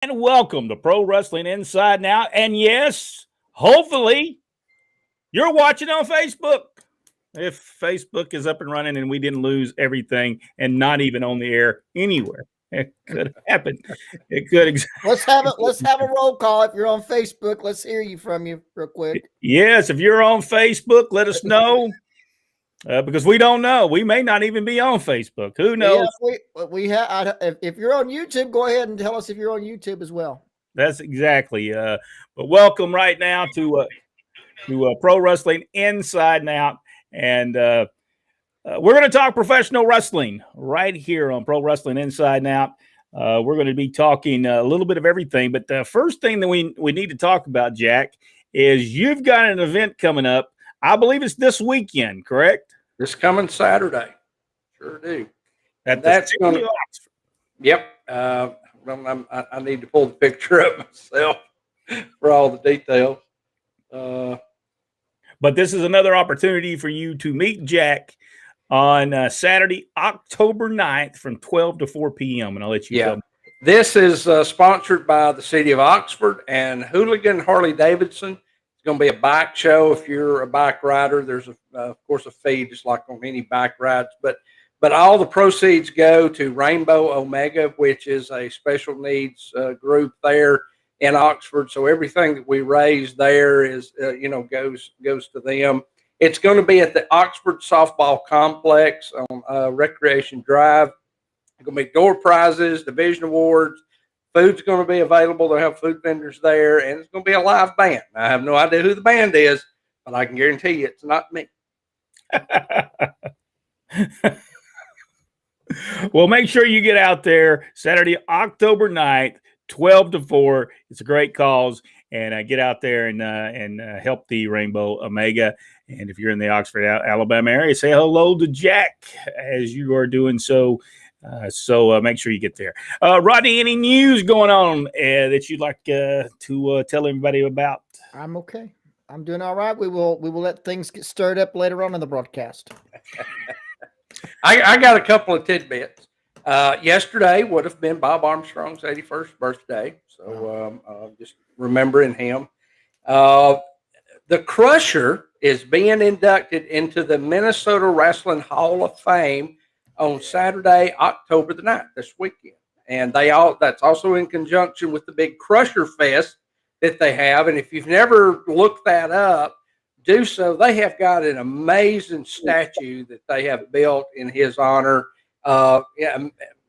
And welcome to Pro Wrestling Inside Now. And yes, hopefully you're watching on Facebook. If Facebook is up and running and we didn't lose everything and not even on the air anywhere, it could happen. It could. Let's have it. Let's have a roll call. If you're on Facebook, let's hear you from you real quick. Yes, if you're on Facebook, let us know. Because we don't know. We may not even be on Facebook. Who knows? Yeah, we have. If you're on YouTube, go ahead and tell us if you're on YouTube as well. That's exactly. But welcome right now to Pro Wrestling Inside and Out, and we're going to talk professional wrestling right here on Pro Wrestling Inside and Out. We're going to be talking a little bit of everything, but the first thing that we need to talk about, Jack, is you've got an event coming up. I believe it's this weekend, correct? This coming Saturday. Sure do. That's going to. Yep. I need to pull the picture up myself for all the details. But this is another opportunity for you to meet Jack on Saturday, October 9th from 12 to 4 p.m. And I'll let you go. This is sponsored by the city of Oxford and Hooligan Harley Davidson. It's going to be a bike show. If you're a bike rider, there's of course a fee, just like on any bike rides. But all the proceeds go to Rainbow Omega, which is a special needs group there in Oxford. So everything that we raise there is goes to them. It's going to be at the Oxford Softball Complex on Recreation Drive. It's going to be door prizes, division awards. Food's going to be available. They'll have food vendors there, and it's going to be a live band. I have no idea who the band is, but I can guarantee you it's not me. Well, make sure you get out there Saturday, October 9th, 12 to 4. It's a great cause, and get out there and help the Rainbow Omega. And if you're in the Oxford, Alabama area, say hello to Jack as you are doing so. So make sure you get there. Rodney, any news going on that you'd like to tell everybody about? I'm okay. I'm doing all right. We will let things get stirred up later on in the broadcast. I got a couple of tidbits. Yesterday would have been Bob Armstrong's 81st birthday, so just remembering him. The Crusher is being inducted into the Minnesota Wrestling Hall of Fame on Saturday, October the 9th, this weekend. And that's also in conjunction with the big Crusher Fest that they have. And if you've never looked that up, do so. They have got an amazing statue that they have built in his honor.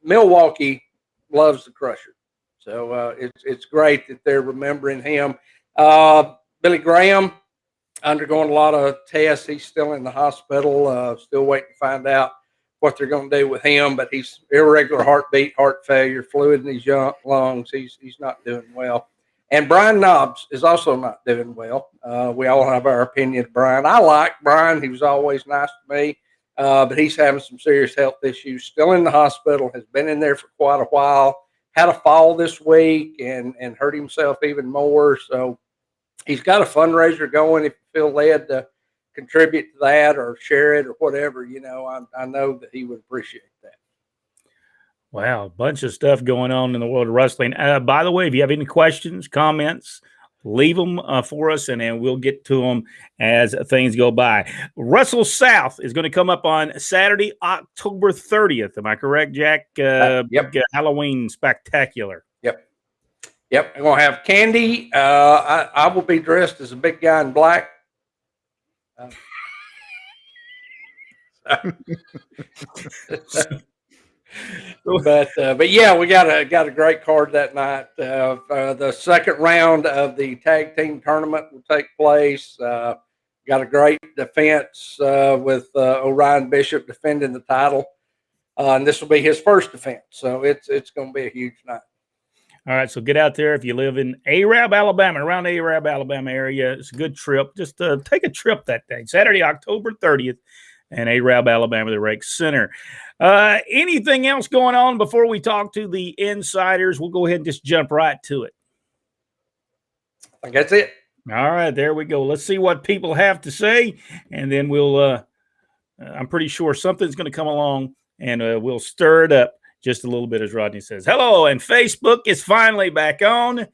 Milwaukee loves the Crusher. So it's great that they're remembering him. Billy Graham undergoing a lot of tests. He's still in the hospital, still waiting to find out what they're going to do with him, but he's irregular heartbeat, heart failure, fluid in his lungs. He's not doing well. And Brian Knobs is also not doing well. We all have our opinion of Brian. I like Brian. He was always nice to me, but he's having some serious health issues. Still in the hospital, has been in there for quite a while. Had a fall this week and hurt himself even more. So he's got a fundraiser going. If you feel led to contribute to that or share it or whatever, I know that he would appreciate that. Wow, a bunch of stuff going on in the world of wrestling. By the way, if you have any questions, comments, leave them for us, and then we'll get to them as things go by. Wrestle South is going to come up on Saturday, October 30th. Am I correct, Jack? Yep. Halloween Spectacular. Yep. I'm going to have candy. I will be dressed as a big guy in black. But yeah, we got a great card that night. The second round of the tag team tournament will take place. Got a great defense with Orion Bishop defending the title, and this will be his first defense. So it's going to be a huge night. All right, so get out there if you live in Arab, Alabama, around the Arab, Alabama area. It's a good trip. Just take a trip that day, Saturday, October 30th, in Arab, Alabama, the Rec Center. Anything else going on before we talk to the insiders? We'll go ahead and just jump right to it. I think that's it. All right, there we go. Let's see what people have to say, and then we'll I'm pretty sure something's going to come along, and we'll stir it up just a little bit, as Rodney says. Hello, and Facebook is finally back on.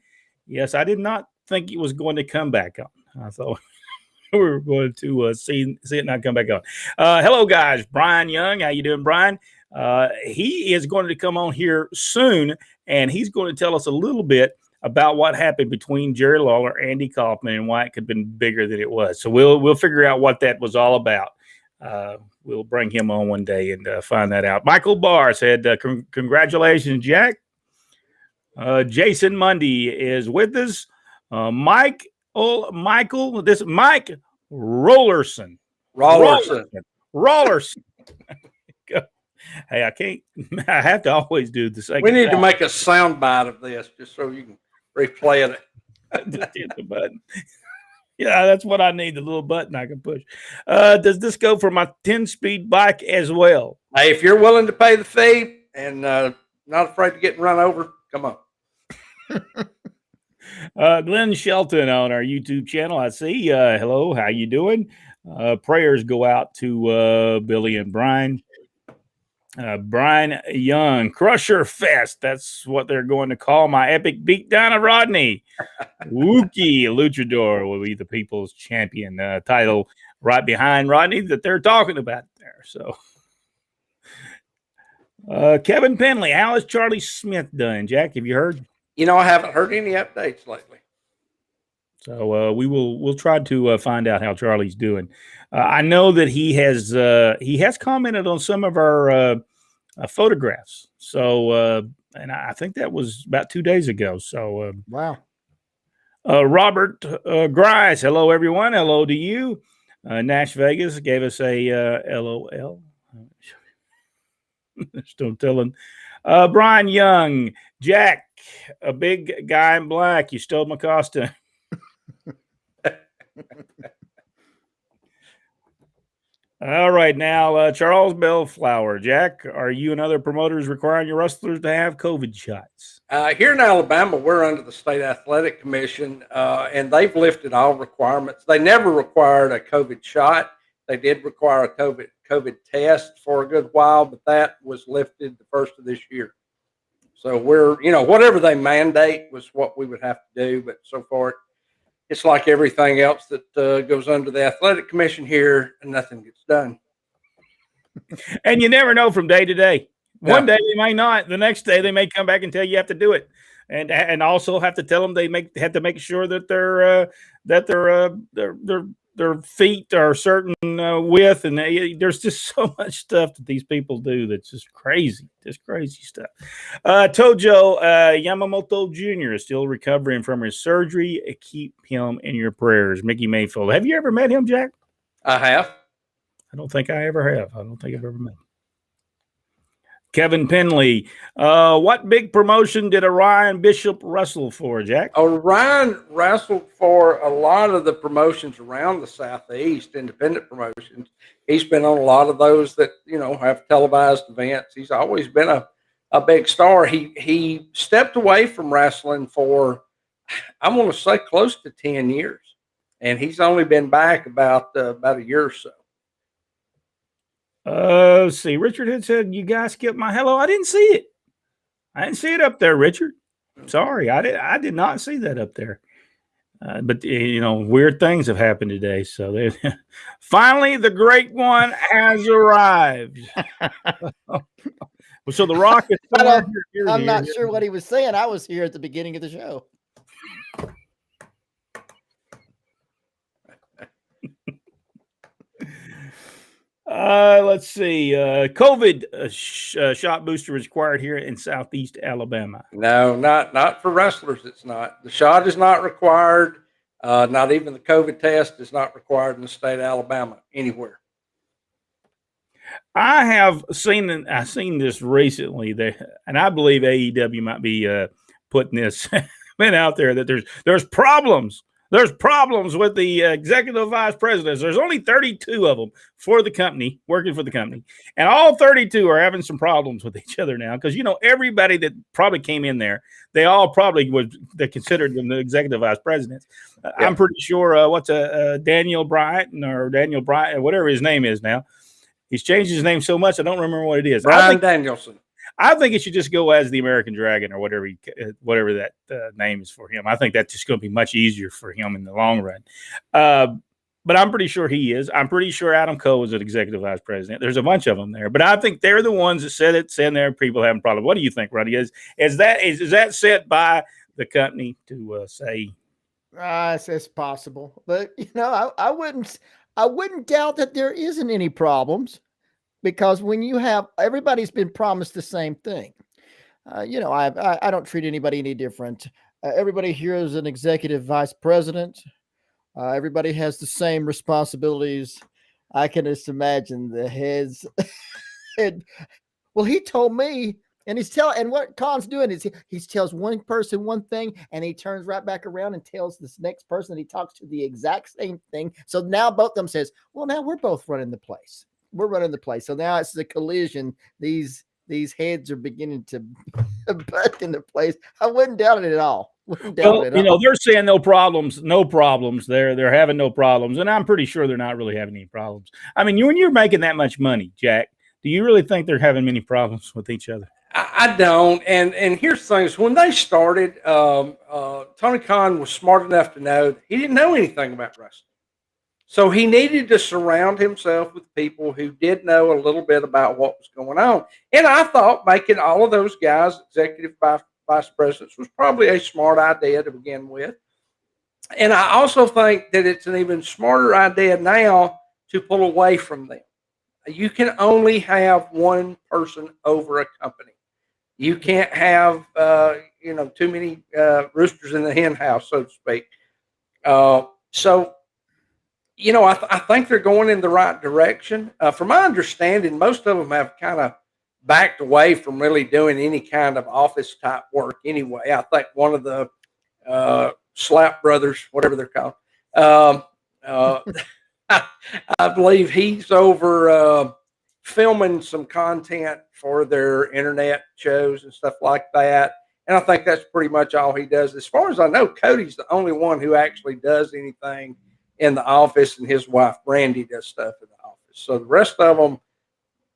Yes, I did not think it was going to come back on. I thought we were going to see it not come back on. Hello, guys. Brian Young, how you doing, Brian? He is going to come on here soon, and he's going to tell us a little bit about what happened between Jerry Lawler, Andy Kaufman, and why it could have been bigger than it was. So we'll figure out what that was all about. We'll bring him on one day and find that out. Michael Barr said, congratulations, Jack. Jason Mundy is with us. Mike Rollerson. Hey, I have to always do the second. We need to make a sound bite of this just so you can replay it. Just hit the button. Yeah, that's what I need, the little button I can push. Does this go for my 10-speed bike as well? Hey, if you're willing to pay the fee and not afraid of getting run over, come on. Glenn Shelton on our YouTube channel. I see. Hello, how you doing? Prayers go out to Billy and Brian. Brian Young, Crusher Fest. That's what they're going to call my epic beatdown of Rodney. Wookie Luchador will be the people's champion title right behind Rodney that they're talking about there. So, Kevin Penley, how is Charlie Smith done? Jack, have you heard? I haven't heard any updates lately. So we'll try to find out how Charlie's doing. I know that he has commented on some of our photographs. So and I think that was about 2 days ago. So wow. Robert Grice, hello everyone. Hello to you. Nash Vegas gave us a LOL. Still telling. Brian Young, Jack, a big guy in black. You stole my costume. All right, now Charles Bellflower. Jack, are you and other promoters requiring your wrestlers to have COVID shots? Here in Alabama, we're under the State Athletic Commission, and they've lifted all requirements. They never required a COVID shot. They did require a COVID test for a good while, but that was lifted the first of this year. So we're, whatever they mandate was what we would have to do. But so far, it's like everything else that goes under the Athletic Commission here, and nothing gets done. And you never know from day to day. One day they may not. The next day they may come back and tell you have to do it, and also have to tell them they have to make sure that their feet are certain width, and there's just so much stuff that these people do that's just crazy stuff. Tojo Yamamoto Jr. is still recovering from his surgery. Keep him in your prayers. Mickey Mayfield. Have you ever met him, Jack? I have. I don't think I ever have. I don't think I've ever met him. Kevin Penley. What big promotion did Orion Bishop wrestle for, Jack? Orion wrestled for a lot of the promotions around the Southeast, independent promotions. He's been on a lot of those that, have televised events. He's always been a big star. He stepped away from wrestling for, I'm going to say, close to 10 years. And he's only been back about a year or so. Let's see. Richard had said, you guys skipped my hello. I didn't see it. I didn't see it up there, Richard. Sorry. I did not see that up there. But weird things have happened today. So finally, the great one has arrived. So the Rock is I'm not sure what he was saying. I was here at the beginning of the show. Let's see. COVID shot booster is required here in Southeast Alabama. No, not for wrestlers. It's not. The shot is not required. Not even the COVID test is not required in the state of Alabama anywhere. I have seen this recently, and I believe AEW might be putting this out there that there's problems. There's problems with the executive vice presidents. There's only 32 of them for the company, working for the company. And all 32 are having some problems with each other now because, everybody that probably came in there, they all probably they considered them the executive vice presidents. Yeah. I'm pretty sure Daniel Bryant, whatever his name is now. He's changed his name so much, I don't remember what it is. Brian Danielson. I think it should just go as the American Dragon or whatever that name is for him. I think that's just going to be much easier for him in the long run. But I'm pretty sure he is. I'm pretty sure Adam Cole is an executive vice president. There's a bunch of them there, but I think they're the ones that said it, saying there people having problems. What do you think, Roddy? Is that set by the company to say? It's possible, but I wouldn't doubt that there isn't any problems, because when you have everybody's been promised the same thing. I don't treat anybody any different. Everybody here is an executive vice president. Everybody has the same responsibilities. I can just imagine the heads. Well, he told me, and what Khan's doing is he tells one person one thing, and he turns right back around and tells this next person that he talks to the exact same thing. So now both of them says, well, now we're both running the place. We're running the place. So now it's the collision. These heads are beginning to butt into place. I wouldn't doubt it at all. They're saying no problems. They're having no problems, and I'm pretty sure they're not really having any problems. I mean, when you're making that much money, Jack, do you really think they're having many problems with each other? I don't. And here's the thing: is when they started, Tony Khan was smart enough to know he didn't know anything about wrestling. So he needed to surround himself with people who did know a little bit about what was going on. And I thought making all of those guys executive vice presidents was probably a smart idea to begin with. And I also think that it's an even smarter idea now to pull away from them. You can only have one person over a company. You can't have, too many roosters in the hen house, so to speak. I think they're going in the right direction. From my understanding, most of them have kind of backed away from really doing any kind of office type work anyway. I think one of the Slap brothers, whatever they're called, I believe he's over filming some content for their internet shows and stuff like that. And I think that's pretty much all he does. As far as I know, Cody's the only one who actually does anything in the office, and his wife Brandy does stuff in the office. So the rest of them,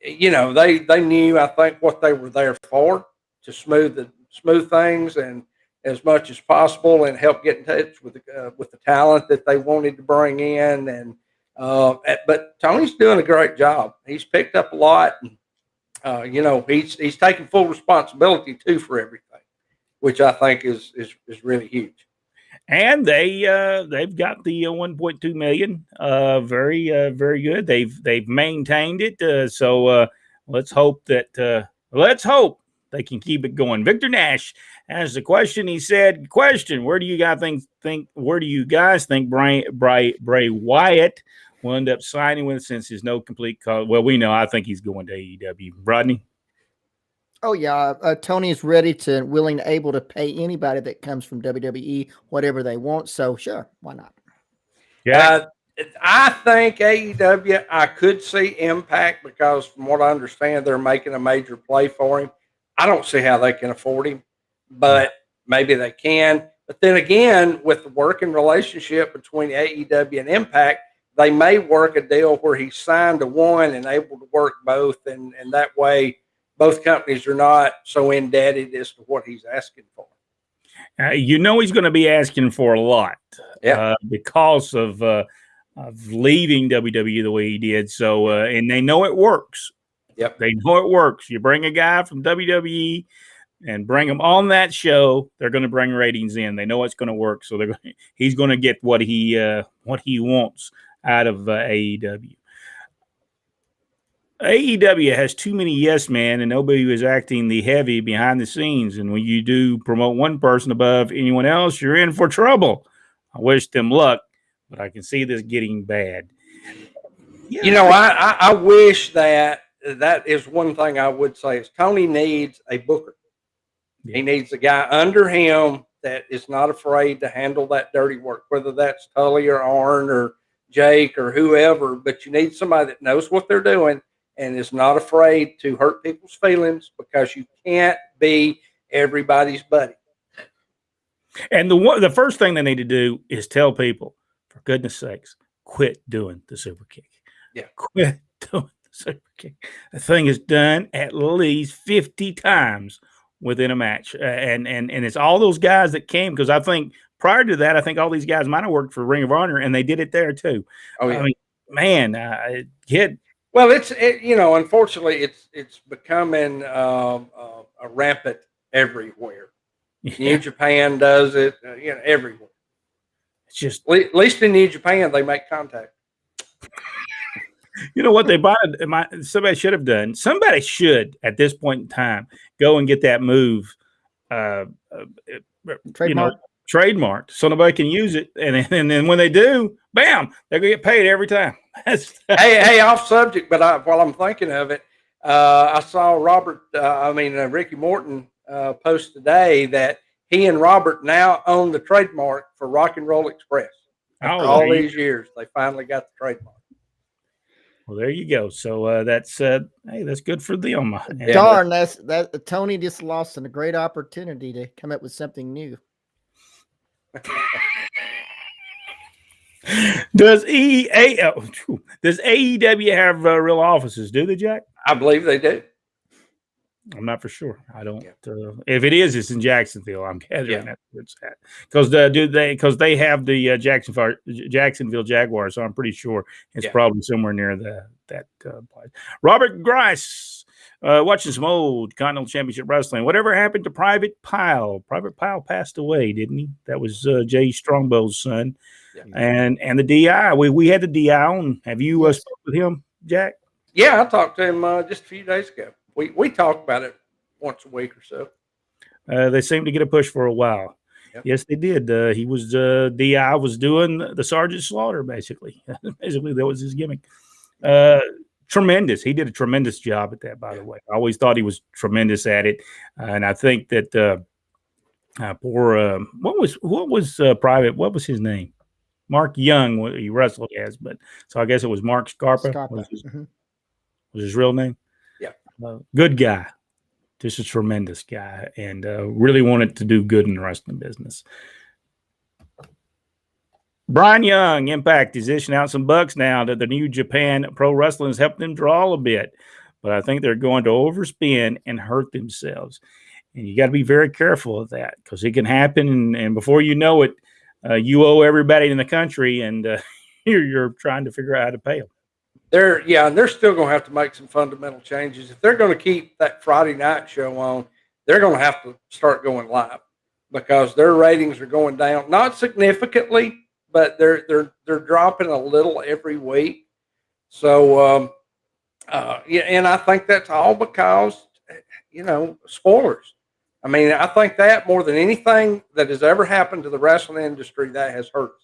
they knew, I think, what they were there for, to smooth things and as much as possible, and help get in touch with the talent that they wanted to bring in. And but Tony's doing a great job. He's picked up a lot, and he's taking full responsibility too for everything, which I think is really huge. And they've got the 1.2 million. Very good. They've maintained it. So let's hope they can keep it going. Victor Nash has the question. He said, where do you guys think Bray Wyatt will end up signing with, since there's no complete call? Well, we know, I think he's going to AEW. Rodney? Oh yeah, Tony is ready to, willing, able to pay anybody that comes from WWE whatever they want. So sure, why not? Yeah, I think AEW. I could see Impact, because from what I understand, they're making a major play for him. I don't see how they can afford him, but maybe they can. But then again, with the working relationship between AEW and Impact, they may work a deal where he's signed to one and able to work both, and that way both companies are not so indebted as to what he's asking for. He's going to be asking for a lot, because of leaving WWE the way he did. So, and they know it works. Yep, they know it works. You bring a guy from WWE and bring him on that show, they're going to bring ratings in. They know it's going to work. So he's going to get what he wants out of AEW. AEW has too many yes men, and nobody is acting the heavy behind the scenes. And when you do promote one person above anyone else, you're in for trouble. I wish them luck, but I can see this getting bad. Yeah. I wish that is one thing I would say is Tony needs a booker. Yeah. He needs a guy under him that is not afraid to handle that dirty work, whether that's Tully or Arn or Jake or whoever. But you need somebody that knows what they're doing and is not afraid to hurt people's feelings, because you can't be everybody's buddy. And the first thing they need to do is tell people, for goodness sakes, quit doing the super kick. Yeah. Quit doing super kick. The thing is done at least 50 times within a match. And it's all those guys that came, because I think prior to that, I think all these guys might have worked for Ring of Honor, and they did it there too. Oh, yeah. I mean, man, kid. Well, unfortunately, it's becoming a rampant everywhere. New Japan does it, everywhere. It's just, at least in New Japan, they make contact. you know what somebody should have done? Somebody should, at this point in time, go and get that move trademarked so nobody can use it. And then when they do, bam, they're going to get paid every time. hey, off subject, but while I'm thinking of it, I saw Ricky Morton post today that he and Robert now own the trademark for Rock and Roll Express. After all these years, they finally got the trademark. Well, there you go. So that's good for them. Darn, that Tony just lost a great opportunity to come up with something new. Does AEW have real offices? Do they, Jack? I believe they do. I'm not for sure. I don't. If it is, it's in Jacksonville. I'm gathering that's where it's at. Because they have the Jacksonville Jaguars, so I'm pretty sure it's probably somewhere near that place. Robert Grice, watching some old Continental Championship Wrestling. Whatever happened to Private Pile? Private Pile passed away, didn't he? That was Jay Strongbow's son. Yeah. And the DI. We had the DI on. Have you spoke with him, Jack? Yeah, I talked to him just a few days ago. We talk about it once a week or so. They seemed to get a push for a while. Yep. Yes, they did. He was DI was doing the Sergeant Slaughter, basically. Basically, that was his gimmick. Tremendous. He did a tremendous job at that, by the way. I always thought he was tremendous at it. And I think that what was Private? What was his name? Mark Young, what he wrestled as, but so I guess it was Mark Scarpa. Was his real name? Good guy, just a tremendous guy, and really wanted to do good in the wrestling business. Brian Young, Impact, is dishing out some bucks now that the New Japan Pro Wrestling has helped them draw a bit, but I think they're going to overspend and hurt themselves, and you got to be very careful of that because it can happen, and before you know it, you owe everybody in the country, and you're trying to figure out how to pay them. They're still going to have to make some fundamental changes. If they're going to keep that Friday night show on, they're going to have to start going live because their ratings are going down, not significantly, but they're dropping a little every week. So, and I think that's all because, spoilers. I mean, I think that more than anything that has ever happened to the wrestling industry, that has hurt us.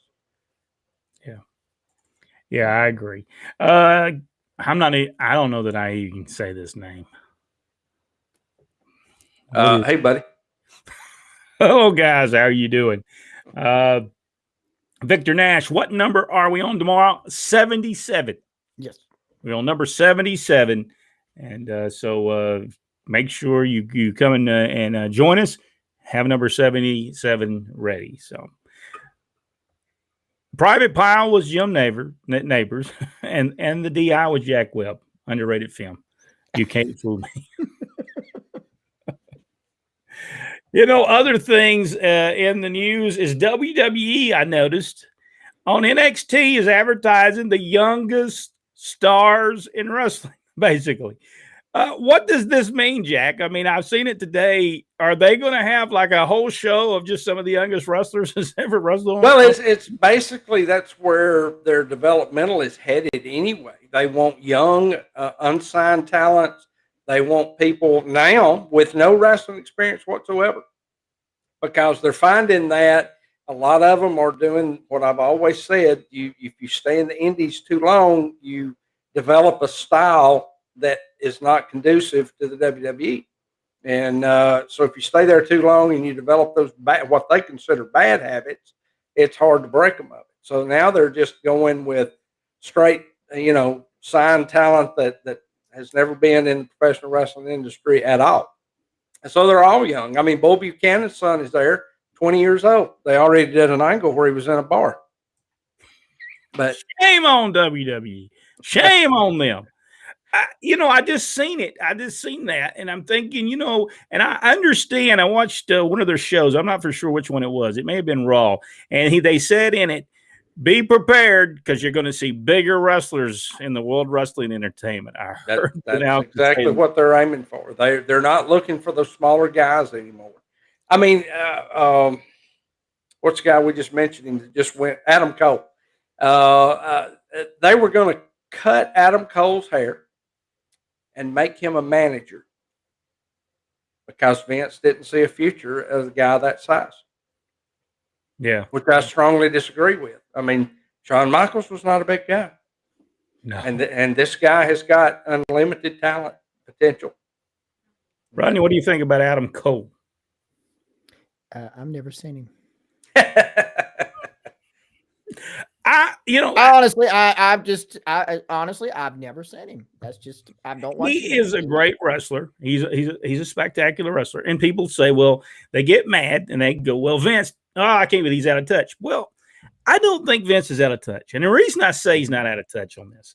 Yeah, I agree. I don't know that I even say this name. Hey, buddy. Hello, guys. How are you doing? Victor Nash, what number are we on tomorrow? 77. Yes. We're on number 77. And so make sure you come and join us. Have number 77 ready. So. Private Pile was Jim Neighbors, and the DI was Jack Webb. Underrated film. You can't fool me. Other things in the news is WWE, I noticed, on NXT is advertising the youngest stars in wrestling, basically. What does this mean, Jack? I mean, I've seen it today. Are they going to have like a whole show of just some of the youngest wrestlers that's ever wrestled? Well, it's basically that's where their developmental is headed anyway. They want young, unsigned talents. They want people now with no wrestling experience whatsoever because they're finding that a lot of them are doing what I've always said. If you stay in the indies too long, you develop a style that is not conducive to the WWE. And so if you stay there too long and you develop those what they consider bad habits, it's hard to break them of it. So now they're just going with straight, signed talent that has never been in the professional wrestling industry at all. And so they're all young. I mean, Bo Buchanan's son is there, 20 years old. They already did an angle where he was in a bar. But shame on WWE. Shame on them. I just seen it. I just seen that, and I'm thinking, and I understand. I watched one of their shows. I'm not for sure which one it was. It may have been Raw, and they said in it, "Be prepared because you're going to see bigger wrestlers in the World Wrestling Entertainment." I heard that's exactly what they're aiming for. They're not looking for those smaller guys anymore. I mean, what's the guy we just mentioned? That just went Adam Cole. They were going to cut Adam Cole's hair and make him a manager because Vince didn't see a future as a guy that size. Yeah, which I strongly disagree with. I mean, Shawn Michaels was not a big guy, no, and this guy has got unlimited talent potential. Rodney, what do you think about Adam Cole? I've never seen him. Honestly, I've never seen him. That's just, I don't watch. He is a great wrestler. He's a spectacular wrestler. And people say, well, they get mad and they go, well, Vince, I can't believe he's out of touch. Well, I don't think Vince is out of touch. And the reason I say he's not out of touch on this,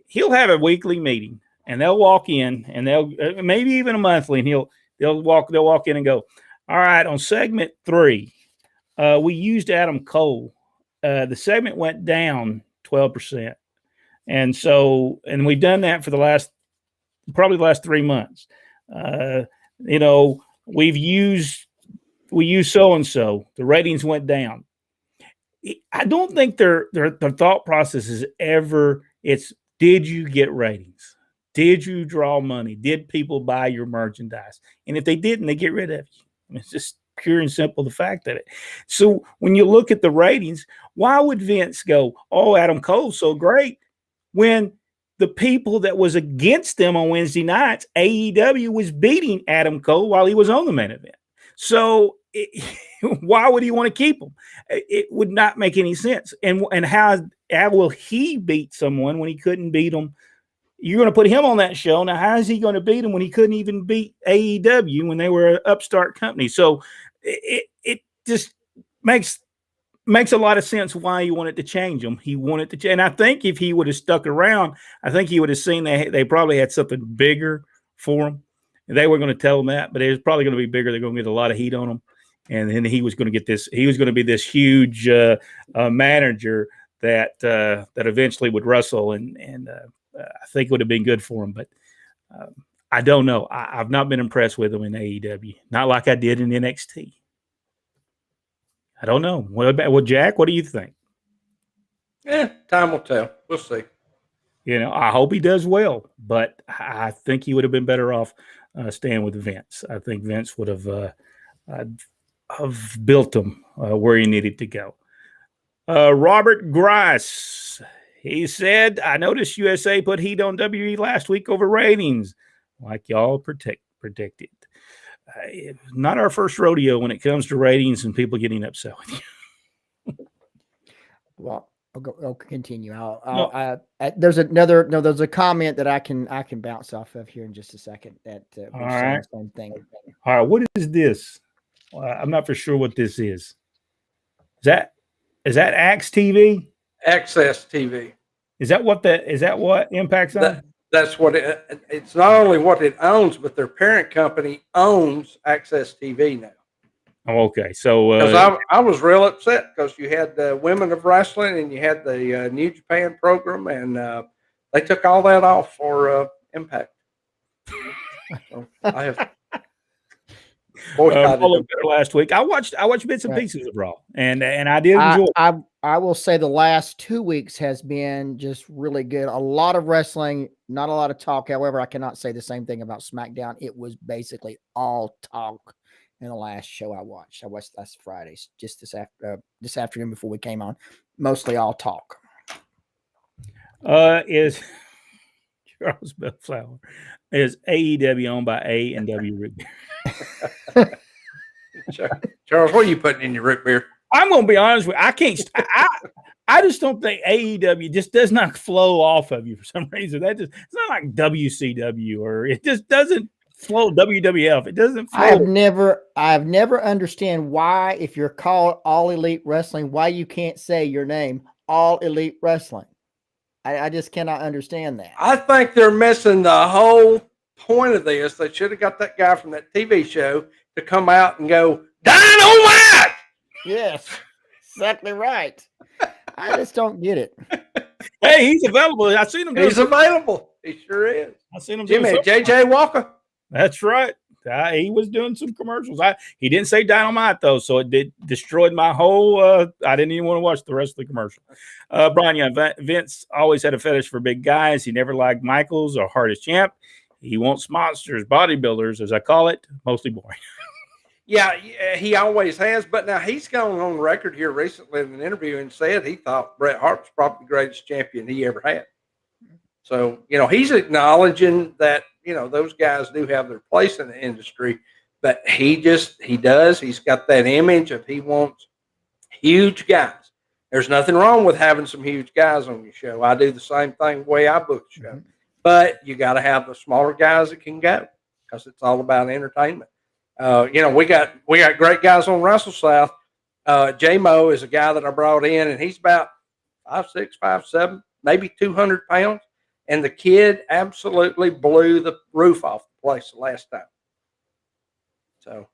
he'll have a weekly meeting and they'll walk in and they'll maybe even a monthly, and they'll walk in and go, all right, on segment 3, we used Adam Cole. The segment went down 12%. And we've done that for probably the last 3 months. We use so-and-so, the ratings went down. I don't think their thought process is ever, did you get ratings? Did you draw money? Did people buy your merchandise? And if they didn't, they get rid of you. It's just pure and simple the fact that so when you look at the ratings, why would Vince go, oh, Adam Cole's so great, when the people that was against them on Wednesday nights, AEW was beating Adam Cole while he was on the main event? So why would he want to keep him? It would not make any sense. And how will he beat someone when he couldn't beat them? You're going to put him on that show. Now, how is he going to beat him when he couldn't even beat AEW when they were an upstart company? So it just makes a lot of sense why he wanted to change them. He wanted to change. And I think if he would have stuck around, I think he would have seen that they probably had something bigger for him. And they were going to tell him that, but it was probably going to be bigger. They're going to get a lot of heat on him. And then he was going to get this. He was going to be this huge manager that eventually would wrestle. And I think it would have been good for him. But I don't know. I've not been impressed with him in AEW. Not like I did in NXT. I don't know. Well, Jack, what do you think? Yeah, time will tell. We'll see. I hope he does well, but I think he would have been better off staying with Vince. I think Vince would have built him where he needed to go. Robert Grice, he said, I noticed USA put heat on WWE last week over ratings, like y'all predicted. Not our first rodeo when it comes to ratings and people getting upset with you. Well, I'll continue. There's a comment that I can bounce off of here in just a second. That all right. The same thing. All right, what is this? I'm not for sure what this is. Is that Axe TV? Access TV. Is that what Impact's on? That's what it's not only what it owns, but their parent company owns Access TV now. Oh, okay. So I was real upset because you had the Women of Wrestling and you had the New Japan program, and they took all that off for Impact. So I have boycotted last week. I watched bits and pieces of Raw, and I did enjoy it. I will say the last 2 weeks has been just really good. A lot of wrestling, not a lot of talk. However, I cannot say the same thing about SmackDown. It was basically all talk in the last show I watched. I watched last Friday, just this afternoon before we came on. Mostly all talk. Is Charles Bellflower, is AEW owned by A&W Root Beer? Charles, what are you putting in your root beer? I'm going to be honest with you. I can't. I just don't think AEW just does not flow off of you for some reason. It's not like WCW, or it just doesn't flow. WWF, it doesn't flow. I've never understand why, if you're called All Elite Wrestling, why you can't say your name, All Elite Wrestling. I just cannot understand that. I think they're missing the whole point of this. They should have got that guy from that TV show to come out and go, Dynamite! Yes, exactly right. I just don't get it. Hey, he's available. I seen him. He's available. He sure is. I seen him. Jimmy, JJ Walker. That's right. He was doing some commercials. He didn't say Dynamite though, so it destroyed my whole. I didn't even want to watch the rest of the commercial. Brian, yeah, Vince always had a fetish for big guys. He never liked Michaels or Hardest Champ. He wants monsters, bodybuilders, as I call it, mostly boring. Yeah, he always has. But now he's gone on record here recently in an interview and said he thought Bret Hart was probably the greatest champion he ever had. So, he's acknowledging that, those guys do have their place in the industry, but he's got that image of he wants huge guys. There's nothing wrong with having some huge guys on your show. I do the same thing the way I book the show. Mm-hmm. But you got to have the smaller guys that can go because it's all about entertainment. We got great guys on Wrestle South. J-Mo is a guy that I brought in, and he's about 5'6", 5'7", maybe 200 pounds. And the kid absolutely blew the roof off the place the last time. So,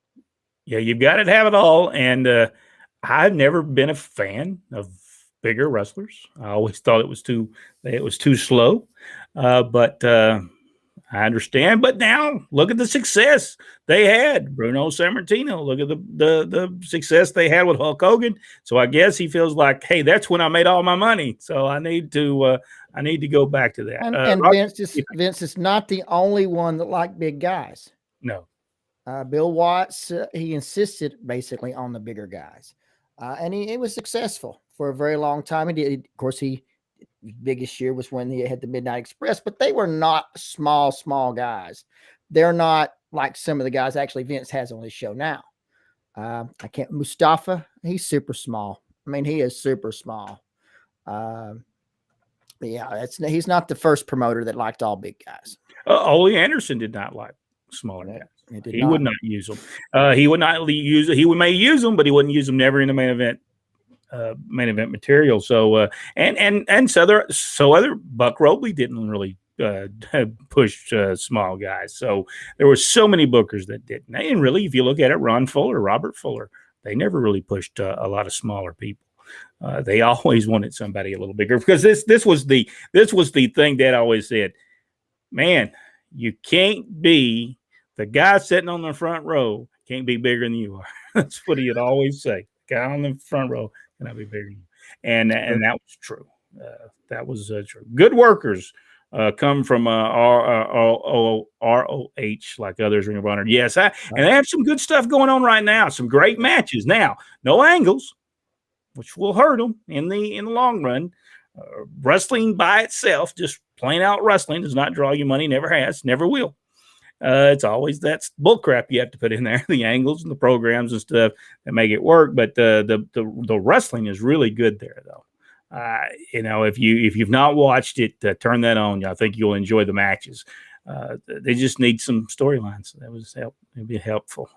yeah, you've got to have it all. And I've never been a fan of bigger wrestlers. I always thought it was too slow. But I understand. But now look at the success they had. Bruno Sammartino. Look at the success they had with Hulk Hogan. So I guess he feels like, hey, that's when I made all my money. So I need to go back to that. And Vince is not the only one that liked big guys. No. Bill Watts, he insisted basically on the bigger guys. And he was successful for a very long time. He did, of course, his biggest year was when he had the Midnight Express, but they were not small guys. They're not like some of the guys actually Vince has on his show now. Mustafa, he's super small. I mean, he is super small. Yeah, he's not the first promoter that liked all big guys. Ole Anderson did not like smaller guys. He would not use them. He would not use it. He may use them, but he wouldn't use them never in the main event material. So and so other Buck Robley didn't really push small guys. So there were so many bookers that didn't. And really, if you look at it, Ron Fuller, Robert Fuller, they never really pushed a lot of smaller people. They always wanted somebody a little bigger because this was the thing Dad always said. Man, you can't be the guy sitting on the front row can't be bigger than you are. That's what he'd always say. Guy on the front row cannot be bigger than you. And that was true. That was true. Good workers come from ROH like others Ring of Honor. Yes, and they have some good stuff going on right now. Some great matches. Now, no angles, which will hurt them in the long run. Wrestling by itself, just plain out wrestling, does not draw you money. Never has, never will. It's always that's bullcrap you have to put in there, the angles and the programs and stuff that make it work. But the wrestling is really good there, though. If you've not watched it, turn that on. I think you'll enjoy the matches. They just need some storylines. It'd be helpful.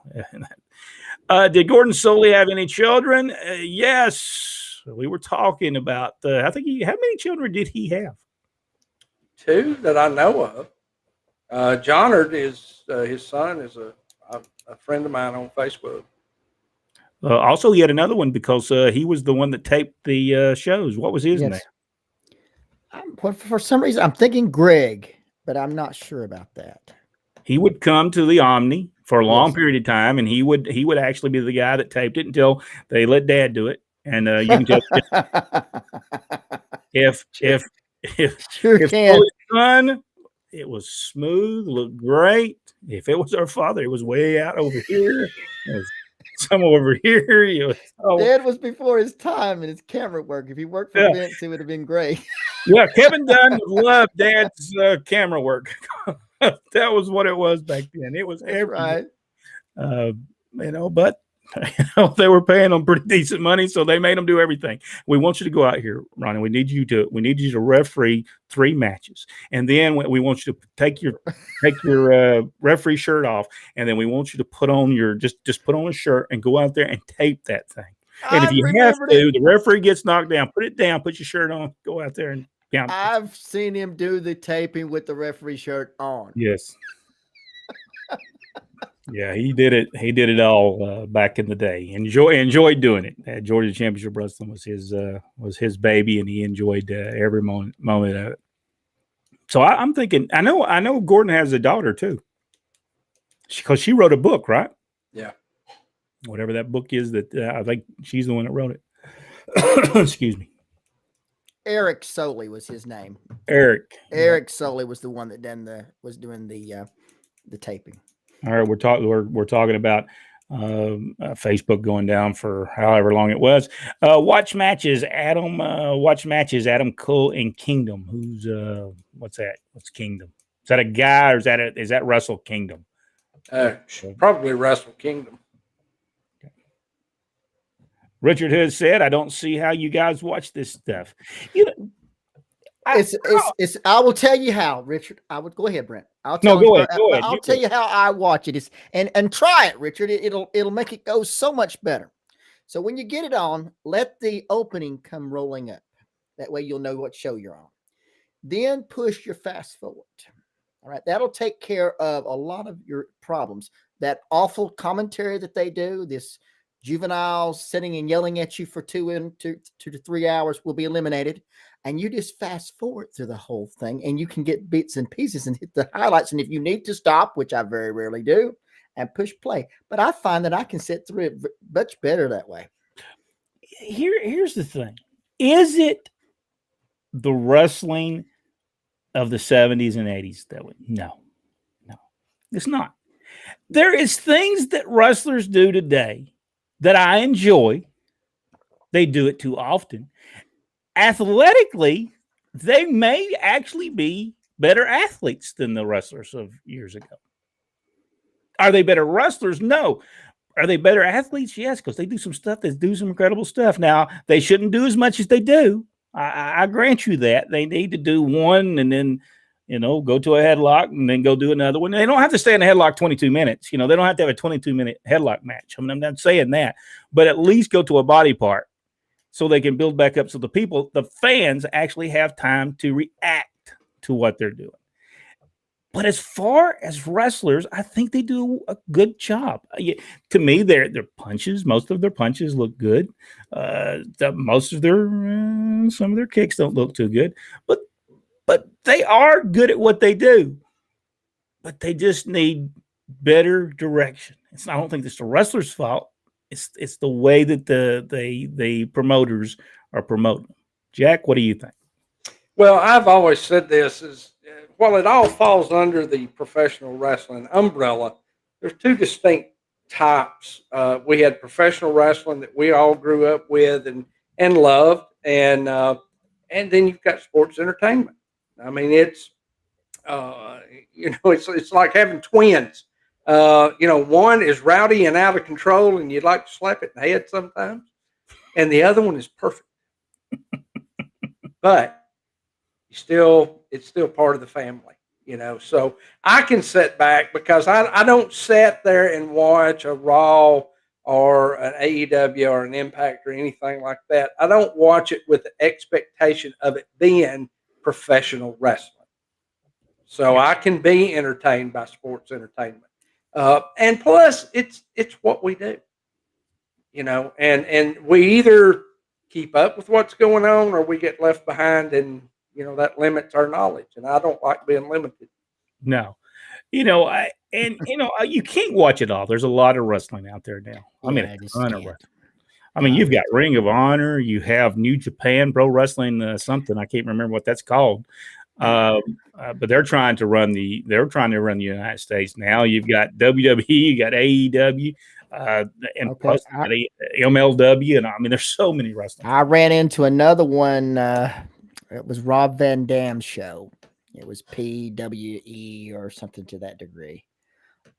Did Gordon Soley have any children? Yes, we were talking about. I think how many children did he have? 2 that I know of. Johnard is his son is a friend of mine on Facebook. Also, he had another one because he was the one that taped the shows. What was his name? For some reason, I'm thinking Greg, but I'm not sure about that. He would come to the Omni for a long period of time, and he would actually be the guy that taped it until they let Dad do it. And you can tell if Foley's son, it was smooth, looked great. If it was our father, it was way out over here. It was some over here. Dad was before his time in his camera work. If he worked for Vince, it would have been great. Yeah, Kevin Dunn would love Dad's camera work. That was what it was back then. It was everything. Right. But they were paying them pretty decent money, so they made them do everything. We want you to go out here, Ronnie. We need you to referee 3 matches, and then we want you to take your referee shirt off, and then we want you to put on your just put on a shirt and go out there and tape that thing. And if you have to, the referee gets knocked down, put it down, put your shirt on, go out there and Yeah. I've seen him do the taping with the referee shirt on. Yes. Yeah, he did it. He did it all back in the day. Enjoyed doing it. Georgia Championship Wrestling was his baby, and he enjoyed every moment of it. So I'm thinking. I know. Gordon has a daughter too, because she wrote a book, right? Yeah. Whatever that book is, that I think she's the one that wrote it. Excuse me. Eric Soley was his name. Eric Soley was the one that was doing the taping. All right, we're talking about Facebook going down for however long it was. Watch matches, Adam. Adam Cole and Kingdom. Who's what's that? What's Kingdom? Is that a guy or is that Wrestle Kingdom? Probably Wrestle Kingdom. Richard Hood said, "I don't see how you guys watch this stuff." I will tell you how, Richard. I would go ahead, Brent. Go ahead. I'll tell you how I watch it. And try it, Richard. It'll make it go so much better. So when you get it on, let the opening come rolling up. That way you'll know what show you're on. Then push your fast forward. All right, that'll take care of a lot of your problems. That awful commentary that they do, this juveniles sitting and yelling at you for 2 to 3 hours, will be eliminated. And you just fast forward through the whole thing, and you can get bits and pieces and hit the highlights. And if you need to stop, which I very rarely do, and push play, but I find that I can sit through it much better that way. Here's the thing: is it the wrestling of the 70s and 80s that no, it's not. There is things that wrestlers do today that I enjoy. They do it too often. Athletically, they may actually be better athletes than the wrestlers of years ago. Are they better wrestlers? No. Are they better athletes? Yes, because they do some stuff that do some incredible stuff. Now, they shouldn't do as much as they do. I grant you that. They need to do one and then, go to a headlock and then go do another one. They don't have to stay in a headlock 22 minutes. They don't have to have a 22-minute headlock match. I mean, I'm not saying that, but at least go to a body part so they can build back up. So the fans actually have time to react to what they're doing. But as far as wrestlers, I think they do a good job. To me, their punches, most of their punches look good. Most of some of their kicks don't look too good. But they are good at what they do. But they just need better direction. I don't think it's the wrestler's fault. It's the way that the promoters are promoting. Jack, what do you think? Well, I've always said this is, while it all falls under the professional wrestling umbrella, there's two distinct types. We had professional wrestling that we all grew up with and loved, and then you've got sports entertainment. I mean, it's it's like having twins. One is rowdy and out of control, and you'd like to slap it in the head sometimes, and the other one is perfect. But it's still part of the family, So I can sit back because I don't sit there and watch a Raw or an AEW or an Impact or anything like that. I don't watch it with the expectation of it being professional wrestling. So I can be entertained by sports entertainment. And plus, it's what we do, and we either keep up with what's going on or we get left behind, and that limits our knowledge. And I don't like being limited. No, you can't watch it all. There's a lot of wrestling out there now. I mean, a ton of wrestling. I mean, you've got Ring of Honor, you have New Japan Pro Wrestling, something I can't remember what that's called. But they're trying to run the United States now. You've got WWE, you got AEW, and plus MLW, and I mean, there's so many wrestling. I ran into another one. It was Rob Van Dam's show. It was PWE or something to that degree.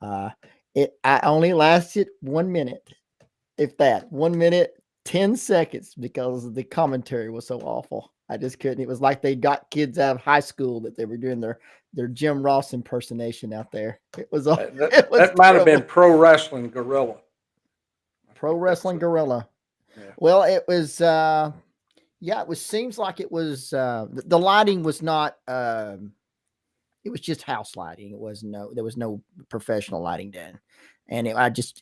I only lasted 1 minute, if that. 1 minute, 10 seconds, because the commentary was so awful. I just couldn't. It was like they got kids out of high school that they were doing their Jim Ross impersonation out there. It was that might have been Pro Wrestling Guerrilla. Pro Wrestling Guerrilla. Yeah. Well, it was Yeah, it was. Seems like it was. The lighting was not. It was just house lighting. It was no. There was no professional lighting done, and I just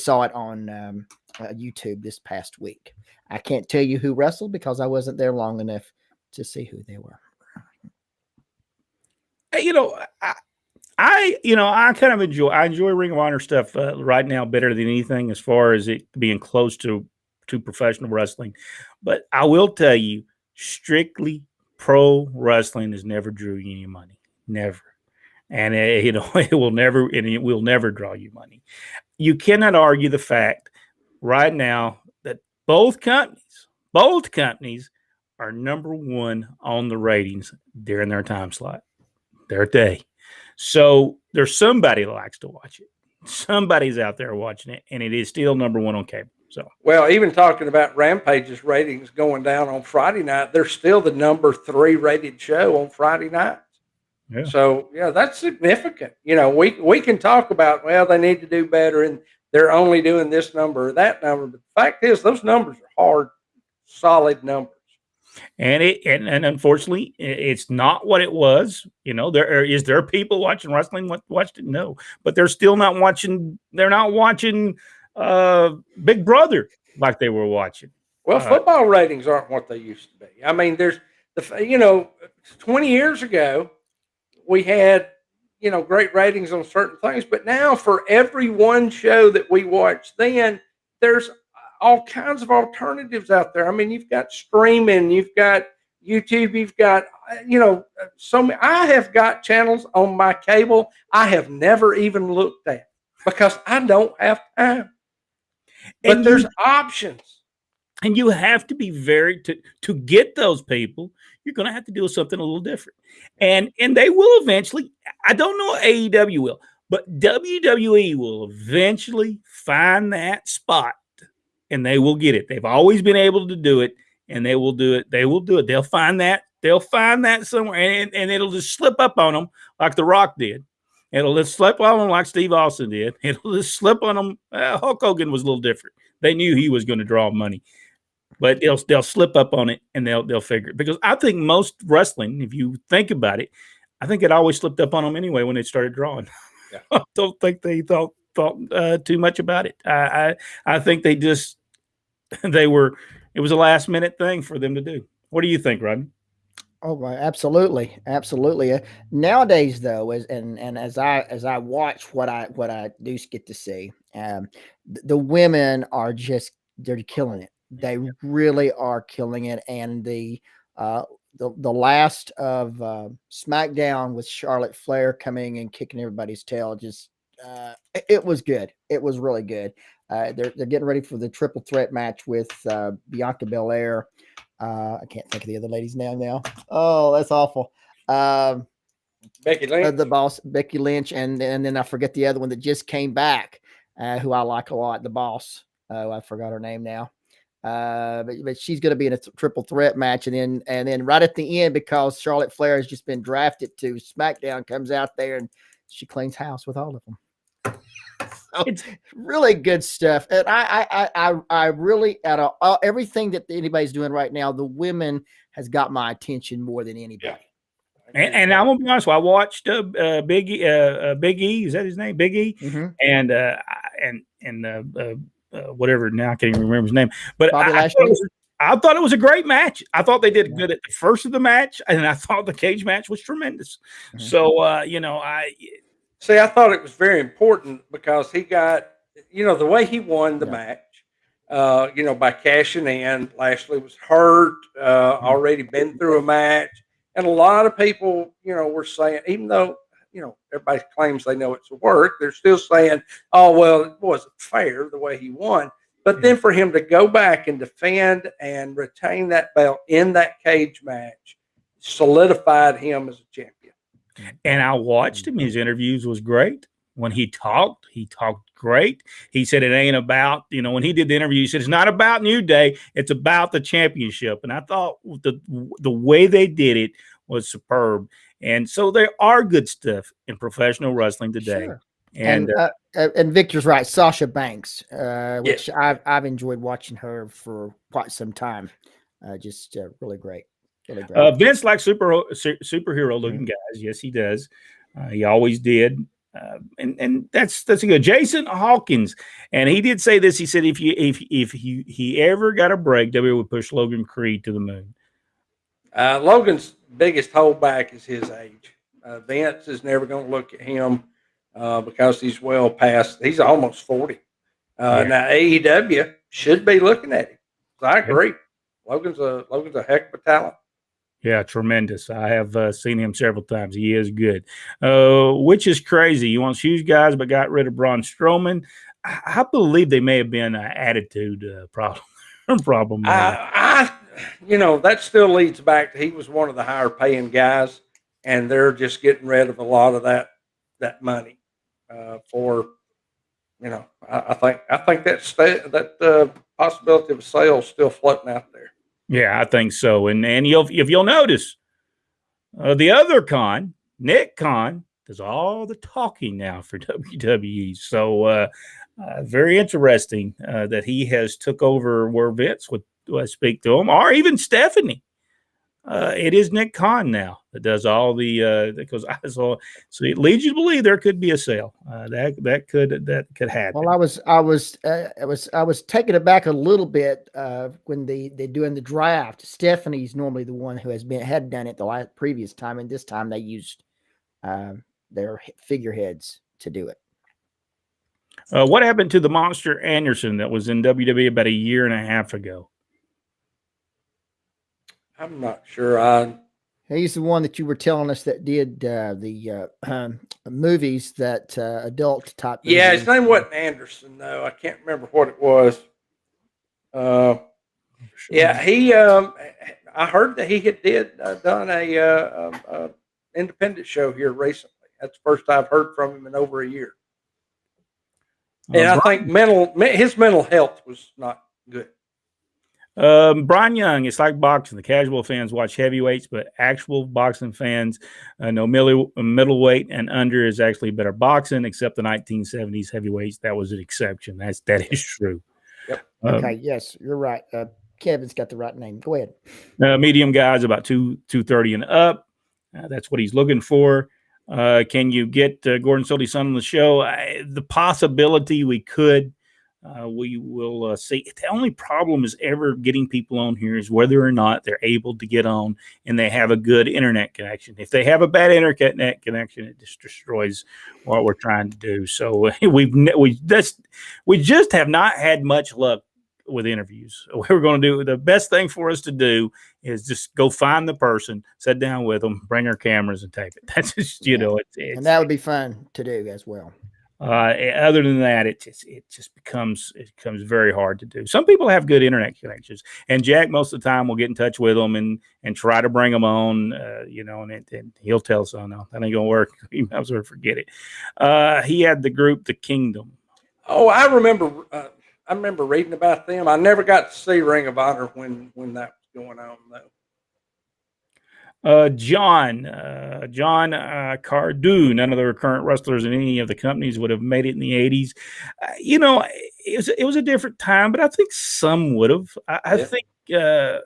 saw it on YouTube this past week. I can't tell you who wrestled because I wasn't there long enough to see who they were. You know, I kind of enjoy Ring of Honor stuff right now better than anything as far as it being close to professional wrestling. But I will tell you, strictly pro wrestling has never drew you any money, never, and it will never draw you money. You cannot argue the fact right now that both companies are number one on the ratings during their time slot, their day. So there's somebody that likes to watch it. Somebody's out there watching it, and it is still number one on cable. So, well, even talking about Rampage's ratings going down on Friday night, they're still the number 3 rated show on Friday nights. Yeah. So, yeah, that's significant. You know, we can talk about, well, they need to do better, and they're only doing this number or that number. But the fact is, those numbers are hard, solid numbers. And unfortunately, it's not what it was. You know, there are people watching wrestling watched it? No, but they're still not watching. They're not watching Big Brother like they were watching. Well, football ratings aren't what they used to be. I mean, there's 20 years ago, we had, great ratings on certain things, but now for every one show that we watch, then there's all kinds of alternatives out there. I mean, you've got streaming, you've got YouTube, you've got, so many. I have got channels on my cable I have never even looked at because I don't have time. But there's options. And you have to be to get those people, you're going to have to do something a little different. And they will eventually, I don't know what AEW will, but WWE will eventually find that spot. And they will get it. They've always been able to do it, and they will do it. They will do it. They'll find that somewhere, and it'll just slip up on them like The Rock did. It'll just slip on them like Steve Austin did. It'll just slip on them. Hulk Hogan was a little different. They knew he was going to draw money, but they'll slip up on it, and they'll figure it. Because I think most wrestling, if you think about it, I think it always slipped up on them anyway when they started drawing. Yeah. I don't think they thought too much about it. I think it was a last minute thing for them to do. What do you think, Rodney? Oh, absolutely. Nowadays, though, as I watch what I do get to see, the women are they're killing it. They really are killing it. And the last of SmackDown with Charlotte Flair coming and kicking everybody's tail, it was good. It was really good. They're getting ready for the triple threat match with Bianca Belair. I can't think of the other lady's name now. Oh, that's awful. Becky Lynch, the boss, Becky Lynch, and then I forget the other one that just came back, who I like a lot. The boss. I forgot her name now. But she's going to be in a triple threat match, and then right at the end, because Charlotte Flair has just been drafted to SmackDown, comes out there and she cleans house with all of them. So it's really good stuff. And I really, out of everything that anybody's doing right now, the women has got my attention more than anybody. Yeah. And I'm gonna be honest. I watched Big E. Is that his name? Big E. Mm-hmm. And whatever. Now I can't even remember his name. But I thought it was a great match. I thought they did good at the first of the match, and I thought the cage match was tremendous. Mm-hmm. So I thought it was very important because he got, the way he won the match, by cashing in. Lashley was hurt, already been through a match. And a lot of people, were saying, even though, everybody claims they know it's a work, they're still saying, oh, well, it wasn't fair the way he won. But then for him to go back and defend and retain that belt in that cage match solidified him as a champion. And I watched him. His interviews was great. When he talked great. He said it ain't about, when he did the interview, he said it's not about New Day. It's about the championship. And I thought the way they did it was superb. And so there are good stuff in professional wrestling today. Sure. And Victor's right. Sasha Banks, which I've enjoyed watching her for quite some time. Just really great. Really great. Vince likes superhero looking guys. Yes, he does. He always did. And that's a good. Jason Hawkins, and he did say this. He said if he ever got a break, WWE would push Logan Creed to the moon. Logan's biggest holdback is his age. Vince is never going to look at him because he's well past. He's almost 40. Now AEW should be looking at him. So I agree. Logan's a heck of a talent. Yeah, tremendous. I have seen him several times. He is good, which is crazy. You want huge guys, but got rid of Braun Strowman. I believe they may have been an attitude problem. That still leads back to he was one of the higher paying guys, and they're just getting rid of a lot of that money for. I think that possibility of a sale is still floating out there. Yeah, I think so. And if you'll notice, the other Khan, Nick Khan, does all the talking now for WWE. So very interesting that he has took over where Vince would speak to him, or even Stephanie. It is Nick Khan now that does all the because so it leads you to believe there could be a sale that could happen. Well, I was taken aback a little bit when they're doing the draft. Stephanie's normally the one who had done it the previous time, and this time they used their figureheads to do it. What happened to the Monster Anderson that was in WWE about a year and a half ago? I'm not sure. He's the one that you were telling us that did the movies, that adult type. Yeah, his name wasn't Anderson, though. I can't remember what it was. Yeah, he. I heard that he had done a independent show here recently. That's the first I've heard from him in over a year. And I think his mental health was not good. Brian Young, it's like boxing. The casual fans watch heavyweights, but actual boxing fans know middleweight and under is actually better boxing, except the 1970s heavyweights. That was an exception. That is true. Yep. Okay. Yes, you're right. Kevin's got the right name. Go ahead. Medium guys about 230 and up. That's what he's looking for. Can you get Gordon Soldy's son on the show? The possibility we could. We will see. The only problem is ever getting people on here is whether or not they're able to get on and they have a good internet connection. If they have a bad internet connection, it just destroys what we're trying to do. So we just have not had much luck with interviews. We're going to do the best thing for us to do is just go find the person, sit down with them, bring our cameras and tape it. That's just, and that would be fun to do as well. Other than that, it just becomes very hard to do. Some people have good internet connections, and Jack most of the time will get in touch with them and try to bring them on, and he'll tell us, "Oh no, that ain't gonna work." He might as well forget it. He had the group, The Kingdom. Oh, I remember reading about them. I never got to see Ring of Honor when that was going on though. John Cardew, none of the current wrestlers in any of the companies would have made it in the 80s. It was a different time, but I think some would have. I think a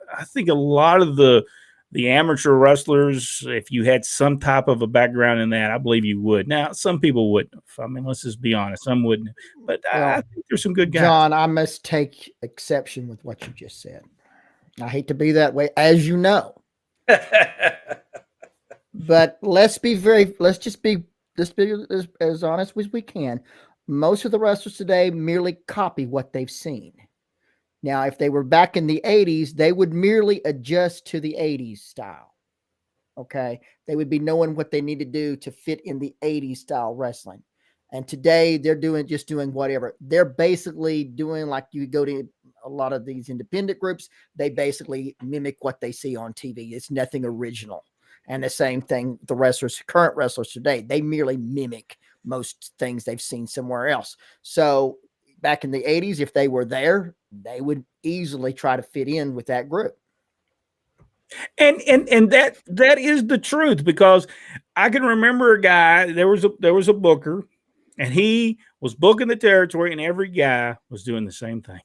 lot of the amateur wrestlers, if you had some type of a background in that, I believe you would. Now, some people wouldn't have. I mean, let's just be honest, some wouldn't. But I think there's some good guys. John, I must take exception with what you just said. I hate to be that way, as you know. But let's be as honest as we can. Most of the wrestlers today merely copy what they've seen. Now, if they were back in the 80s, they would merely adjust to the 80s style. Okay. They would be knowing what they need to do to fit in the 80s style wrestling. And today they're just doing whatever. They're basically doing like you go to a lot of these independent groups. They basically mimic what they see on TV. It's nothing original. And the same thing, current wrestlers today, they merely mimic most things they've seen somewhere else. So back in the 80s, if they were there, they would easily try to fit in with that group. And that is the truth, because I can remember a guy, there was a booker, and he was booking the territory, and every guy was doing the same thing.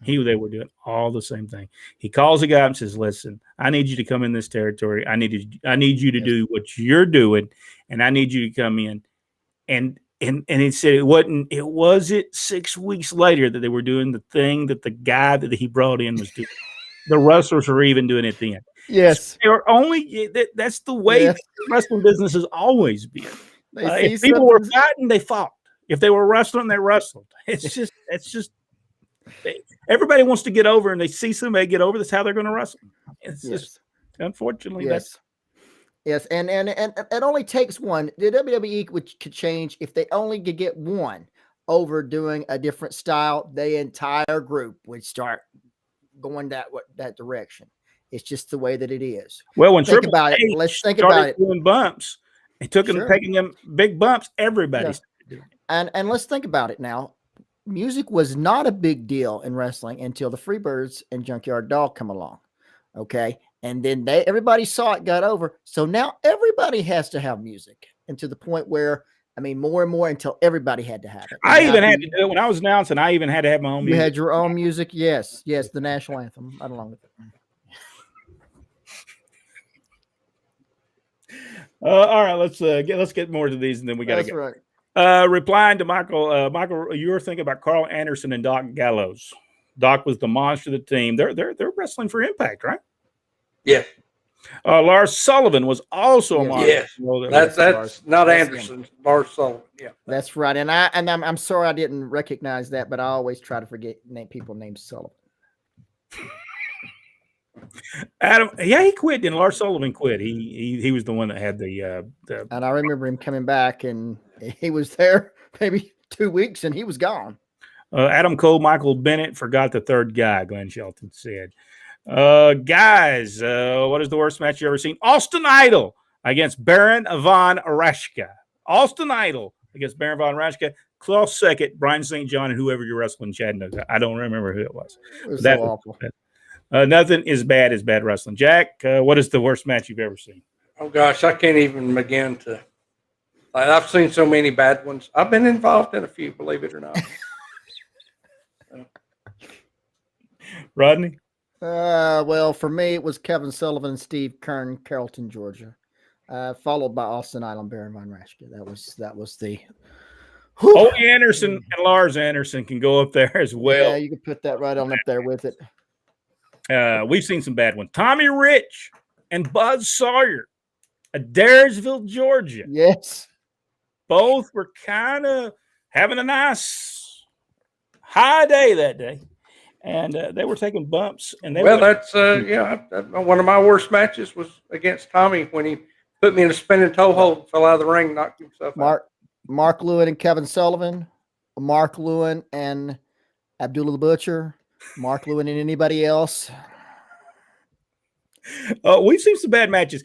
They were doing all the same thing. He calls a guy and says, "Listen, I need you to come in this territory. I need you to do what you're doing, and I need you to come in." And he said it wasn't 6 weeks later that they were doing the thing that the guy that he brought in was doing. The wrestlers were even doing it then. Yes. So they are only that's the way the wrestling business has always been. If people were fighting, they fought. If they were wrestling, they wrestled. It's just everybody wants to get over, and they see somebody get over. That's how they're going to wrestle. It's just unfortunately Yes, and it only takes one. The WWE could change if they only could get one over doing a different style. The entire group would start going that direction. It's just the way that it is. Well, when think about it, let's think about it. Doing bumps, and taking them big bumps. Everybody started doing it. And let's think about it now. Music was not a big deal in wrestling until the Freebirds and Junkyard Dog come along. Okay. And then everybody saw it, got over. So now everybody has to have music, and to the point where, more and more until everybody had to have it. I even had to do it when I was announcing. I even had to have my own music. You had your own music. Yes. The national anthem. Right along with it. All right. Let's get more to these, and then we got to go. That's right. Replying to Michael, you were thinking about Carl Anderson and Doc Gallows. Doc was the monster of the team. They're wrestling for Impact, right? Yeah. Lars Sullivan was also a monster. Yes. That's not Anderson. Lars Sullivan. Yeah. That's right. And I'm sorry I didn't recognize that, but I always try to forget people named Sullivan. Adam, he quit. And Lars Sullivan quit. He was the one that had the. And I remember him coming back, and he was there maybe 2 weeks, and he was gone. Adam Cole, Michael Bennett forgot the third guy. Glenn Shelton said. Guys, what is the worst match you ever seen? Austin Idol against Baron von Raschke. Austin Idol against Baron von Raschke. Close second, Brian St. John and whoever you're wrestling, Chattanooga. I don't remember who it was. It was so awful. Nothing is bad as bad wrestling. Jack, what is the worst match you've ever seen? Oh, gosh, I can't even begin to. I've seen so many bad ones. I've been involved in a few, believe it or not. Rodney? Well, for me, it was Kevin Sullivan and Steve Kern, Carrollton, Georgia, followed by Austin Idol, Baron von Raschke. That was the. Ole Anderson and Lars Anderson can go up there as well. Yeah, you can put that right on up there with it. We've seen some bad ones. Tommy Rich and Buzz Sawyer at Daresville, Georgia. Yes. Both were kind of having a nice high day that day. And they were taking bumps. And that's one of my worst matches was against Tommy when he put me in a spinning toe hold, fell out of the ring, knocked himself out. Mark Lewin and Kevin Sullivan, Mark Lewin and Abdullah the Butcher, Mark Lewin and anybody else. We've seen some bad matches.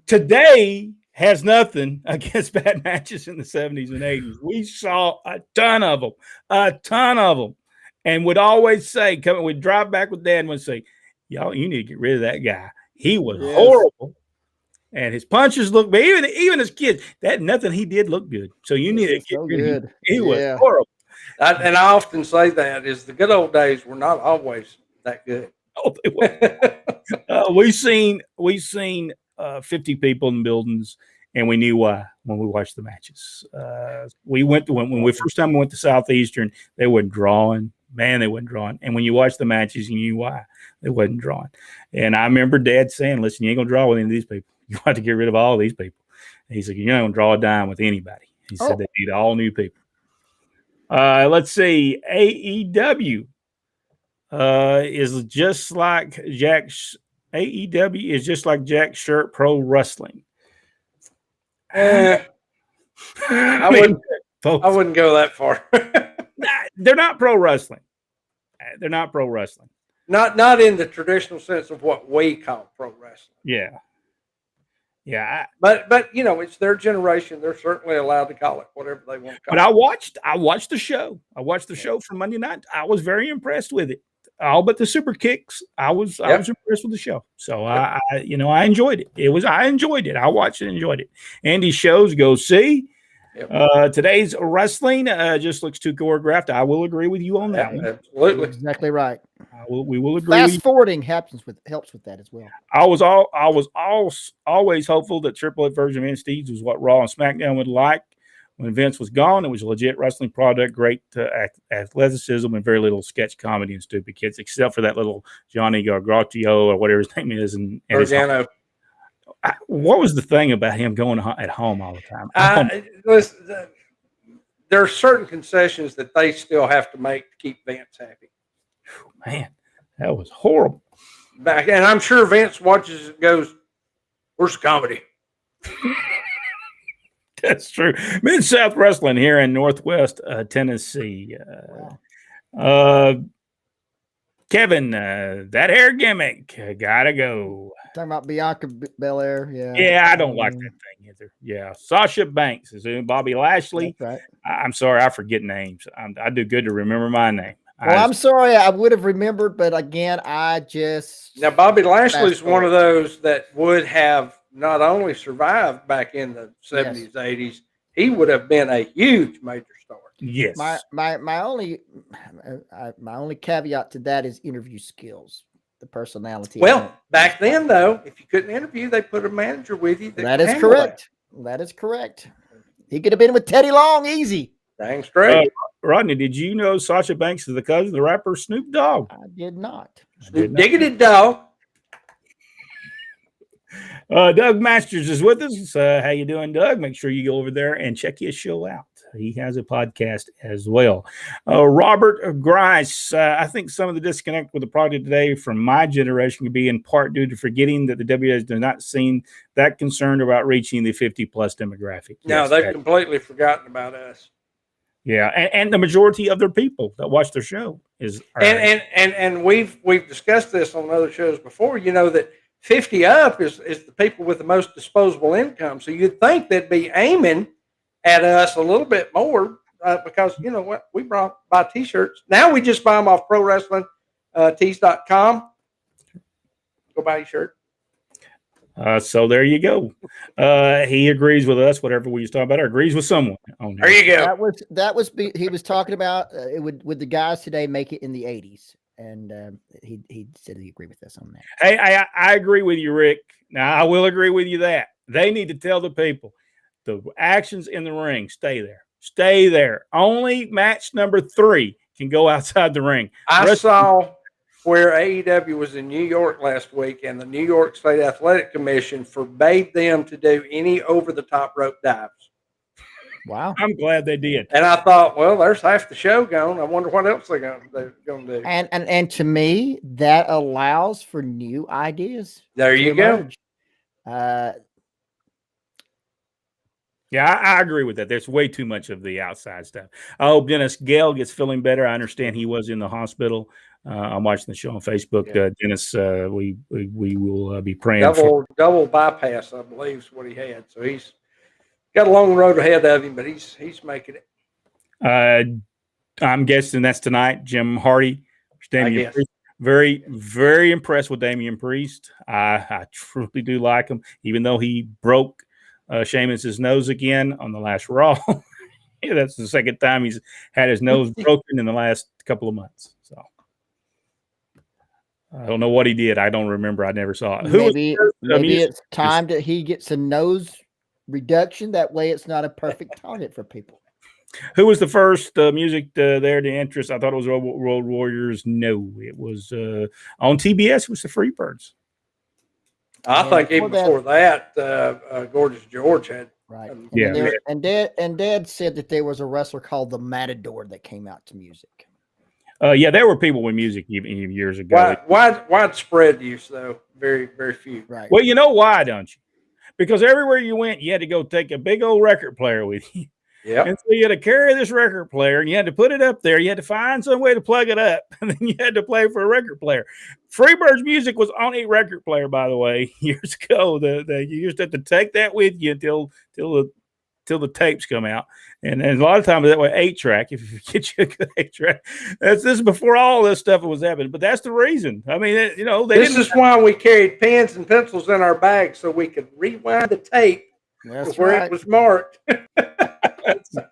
Today has nothing against bad matches in the 70s and 80s. We saw a ton of them. And would always say, we'd drive back with Dad and would say, y'all, you need to get rid of that guy. He was horrible. And his punches looked bad. Even as kids, nothing he did looked good. So you need to get rid of him. He was horrible. And I often say that is the good old days were not always that good. Oh, they were. We've seen 50 people in buildings, and we knew why when we watched the matches. When we first time we went to Southeastern, they weren't drawing. Man, they wasn't drawing. And when you watch the matches, you knew why they wasn't drawing. And I remember Dad saying, listen, you ain't going to draw with any of these people. You have to get rid of all these people. And he said, you're not going to draw a dime with anybody. He said they need all new people. Let's see. AEW is just like Jack's. AEW is just like Jack Shirt Pro Wrestling. I wouldn't go that far. They're not pro wrestling. They're not pro wrestling. Not in the traditional sense of what we call pro wrestling. Yeah. Yeah. But it's their generation. They're certainly allowed to call it whatever they want to call it. But I watched the show. I watched the show from Monday night. I was very impressed with it. All but the super kicks. I was impressed with the show. So I enjoyed it. I enjoyed it. I watched it and enjoyed it. Andy shows go see. Yep. Today's wrestling just looks too choreographed. I will agree with you on that one. Absolutely. Exactly right. We will agree. Fast forwarding helps with that as well. I was always hopeful that Triple H version of Vince was what Raw and SmackDown would like. When Vince was gone, it was a legit wrestling product, great athleticism, and very little sketch comedy and stupid kids, except for that little Johnny Gargaccio or whatever his name is. And what was the thing about him going at home all the time? There are certain concessions that they still have to make to keep Vince happy. Man, that was horrible. And I'm sure Vince watches it and goes, "Where's the comedy?" That's true. Mid-South Wrestling here in Northwest Tennessee. Kevin, that hair gimmick, gotta go. Talking about Bianca Belair, Yeah, I don't like that thing either. Yeah, Sasha Banks is in Bobby Lashley. That's right. I'm sorry, I forget names. I do good to remember my name. Well, I'm sorry, I would have remembered, but again, now Bobby Lashley's one of those that would have not only survived back in the 70s, 80s, he would have been a huge major star. Yes. My only caveat to that is interview skills, the personality. Well, back then though, if you couldn't interview, they put a manager with you. That is correct. That is correct. He could have been with Teddy Long easy. Dang straight. Rodney, did you know Sasha Banks is the cousin of the rapper Snoop Dogg? I did not. Snoop Diggity Dog. Doug Masters is with us. How you doing, Doug? Make sure you go over there and check his show out. He has a podcast as well. Robert Grice, I think some of the disconnect with the product today from my generation could be in part due to forgetting that the WWF does not seem that concerned about reaching the 50-plus demographic. No, yes, they've completely forgotten about us. Yeah, and the majority of their people that watch their show is and we've discussed this on other shows before. You know that 50 up is the people with the most disposable income. So you'd think they'd be aiming at us a little bit more because you know what, we buy T-shirts now. We just buy them off Pro Wrestling Tees.com. Go buy a shirt. So there you go. He agrees with us. Whatever we was talking about, or agrees with someone. There you go. He was talking about it would the guys today make it in the 80s, and he said he agreed with us on that. Hey, I agree with you, Rick. Now I will agree with you that they need to tell the people the actions in the ring. Stay there. Stay there. Only match number 3 can go outside the ring. I saw where AEW was in New York last week, and the New York State Athletic Commission forbade them to do any over-the-top rope dives. Wow. I'm glad they did. And I thought, well, there's half the show gone. I wonder what else they're going to do. And to me, that allows for new ideas. There you emerge. Yeah, I agree with that. There's way too much of the outside stuff. I hope Dennis Gale gets feeling better. I understand he was in the hospital. I'm watching the show on Facebook. Yeah. Dennis, we will be praying. Double bypass, I believe, is what he had. So he's got a long road ahead of him, but he's making it. I'm guessing that's tonight. Jim Hardy, Damian Priest. Very, very impressed with Damian Priest. I truly do like him, even though he broke Sheamus's nose again on the last Raw. Yeah, that's the second time he's had his nose broken in the last couple of months. So I don't know what he did. I don't remember. I never saw it. Maybe it's time that he gets a nose reduction. That way it's not a perfect target for people. Who was the first music there to interest? I thought it was Road Warriors. No, it was on TBS. It was the Freebirds. I think even before that, Gorgeous George had. Right. And Dad said that there was a wrestler called the Matador that came out to music. Yeah, there were people with music even years ago. Widespread use, though. Very, very few. Right. Well, you know why, don't you? Because everywhere you went, you had to go take a big old record player with you. Yeah. And so you had to carry this record player, and you had to put it up there. You had to find some way to plug it up, and then you had to play for a record player. Freebird's music was on a record player, by the way, years ago. You used to have to take that with you until the tapes come out, and a lot of times that way 8-track. If you get you a good 8-track, this is before all this stuff was happening. But that's the reason. I mean, this is why we carried pens and pencils in our bags so we could rewind the tape. That's where right. It was marked.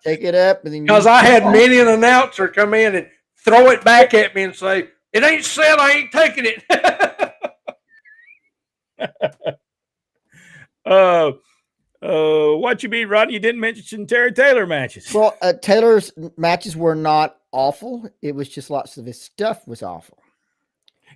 Take it up, and then because I had many an announcer come in and throw it back at me and say, "It ain't said, I ain't taking it." What you mean, Rodney? You didn't mention Terry Taylor matches. Well, Taylor's matches were not awful. It was just lots of his stuff was awful.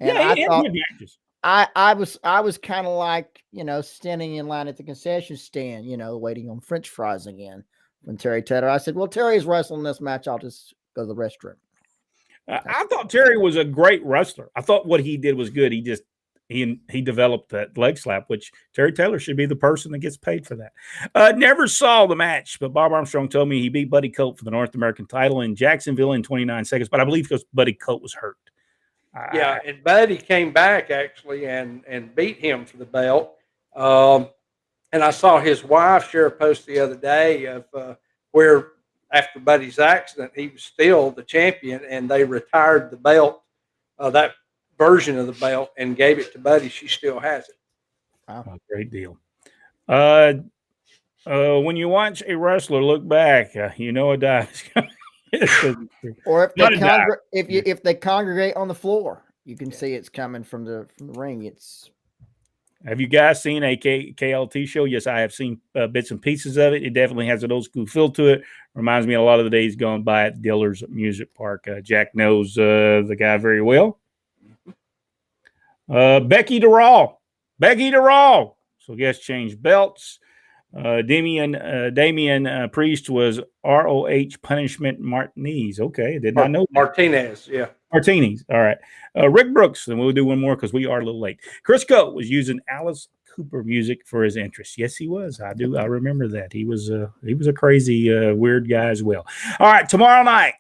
And yeah, I he had thought good matches. I was kind of like, standing in line at the concession stand, waiting on French fries again. When Terry Taylor, I said, "Well, Terry's wrestling this match. I'll just go to the restroom." I thought Terry was a great wrestler. I thought what he did was good. He developed that leg slap, which Terry Taylor should be the person that gets paid for that. Never saw the match, but Bob Armstrong told me he beat Buddy Colt for the North American title in Jacksonville in 29 seconds. But I believe because Buddy Colt was hurt. Yeah, and Buddy came back actually and beat him for the belt. And I saw his wife share a post the other day of where after Buddy's accident, he was still the champion, and they retired the belt, that version of the belt, and gave it to Buddy. She still has it. Wow, great deal. When you watch a wrestler look back, you know a dive. Or if they congregate on the floor, you can see it's coming from the ring. Have you guys seen a KLT show? Yes, I have seen bits and pieces of it. It definitely has an old school feel to it. Reminds me a lot of the days gone by at Diller's Music Park. Jack knows the guy very well. Becky DeRaw. So guess change belts. Damian Priest was ROH Punishment Martinez. Okay, did not know Martinez. Yeah, Martinez. All right. Rick Brooks, and we'll do one more because we are a little late. Chris Coe was using Alice Cooper music for his interests. Yes, he was. I remember that. He was a crazy, weird guy as well. All right, tomorrow night,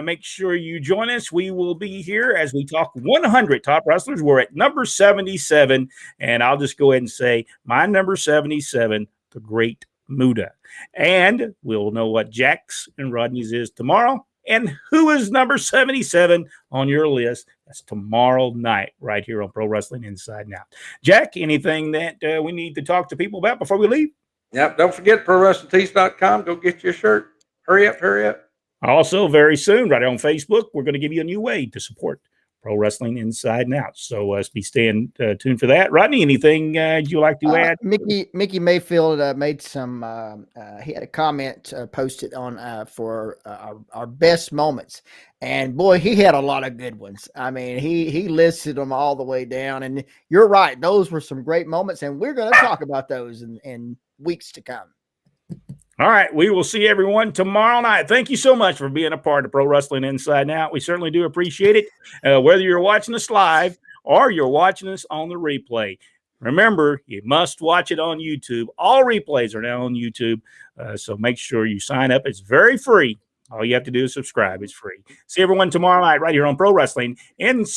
make sure you join us. We will be here as we talk 100 top wrestlers. We're at number 77, and I'll just go ahead and say my number 77, the Great Muta. And we'll know what Jack's and Rodney's is tomorrow. And who is number 77 on your list? That's tomorrow night right here on Pro Wrestling Inside and Out. Jack, anything that we need to talk to people about before we leave? Yep. Don't forget ProWrestlingTees.com. Go get your shirt. Hurry up. Also, very soon, right on Facebook, we're going to give you a new way to support Pro Wrestling Inside and Out. So be staying tuned for that. Rodney, anything you like to add? Mickey Mayfield made some. He had a comment posted on for our best moments, and boy, he had a lot of good ones. I mean, he listed them all the way down, and you're right; those were some great moments, and we're going to talk about those in weeks to come. All right, we will see everyone tomorrow night. Thank you so much for being a part of Pro Wrestling Inside and Out. We certainly do appreciate it, whether you're watching us live or you're watching us on the replay. Remember, you must watch it on YouTube. All replays are now on YouTube, so make sure you sign up. It's very free. All you have to do is subscribe. It's free. See everyone tomorrow night right here on Pro Wrestling Inside.